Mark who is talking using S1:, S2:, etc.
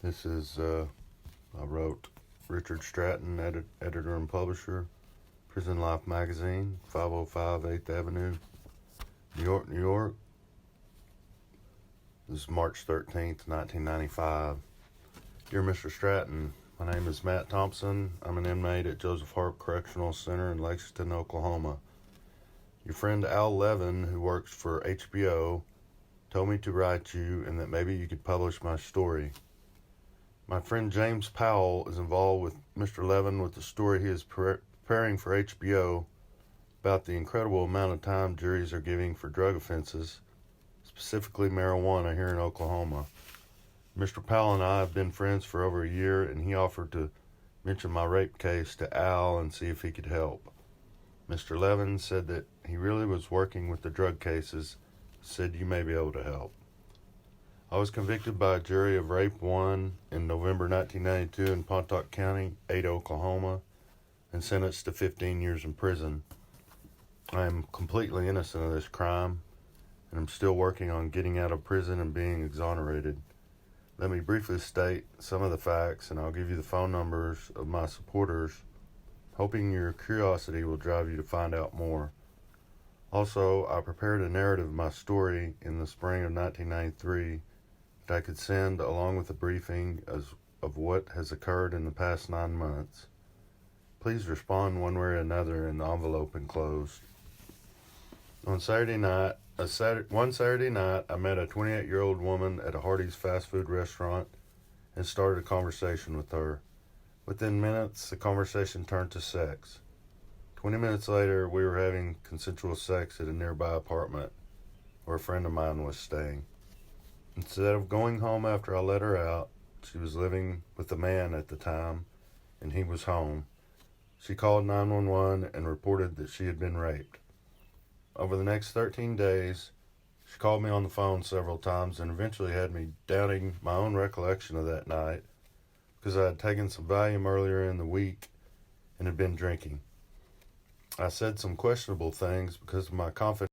S1: This is, I wrote Richard Stratton, editor and publisher, Prison Life Magazine, 505 8th Avenue, New York, New York. This is March 13th, 1995. Dear Mr. Stratton, my name is Matt Thompson. I'm an inmate at Joseph Hart Correctional Center in Lexington, Oklahoma. Your friend Al Levin, who works for HBO, told me to write you and that maybe you could publish my story. My friend James Powell is involved with Mr. Levin with the story he is preparing for HBO about the incredible amount of time juries are giving for drug offenses, specifically marijuana here in Oklahoma. Mr. Powell and I have been friends for over a year, and he offered to mention my rape case to Al and see if he could help. Mr. Levin said that he really was working with the drug cases, said you may be able to help. I was convicted by a jury of rape 1 in November 1992 in Pontotoc County, Ada, Oklahoma, and sentenced to 15 years in prison. I am completely innocent of this crime, and I'm still working on getting out of prison and being exonerated. Let me briefly state some of the facts, and I'll give you the phone numbers of my supporters, hoping your curiosity will drive you to find out more. Also, I prepared a narrative of my story in the spring of 1993 that I could send along with a briefing of what has occurred in the past 9 months. Please respond one way or another in the envelope enclosed. On Saturday night, one Saturday night, I met a 28-year-old woman at a Hardee's fast food restaurant and started a conversation with her. Within minutes, the conversation turned to sex. 20 minutes later, we were having consensual sex at a nearby apartment where a friend of mine was staying. Instead of going home after I let her out, she was living with a man at the time, and he was home. She called 911 and reported that she had been raped. Over the next 13 days, she called me on the phone several times and eventually had me doubting my own recollection of that night because I had taken some Valium earlier in the week and had been drinking. I said some questionable things because of my confidence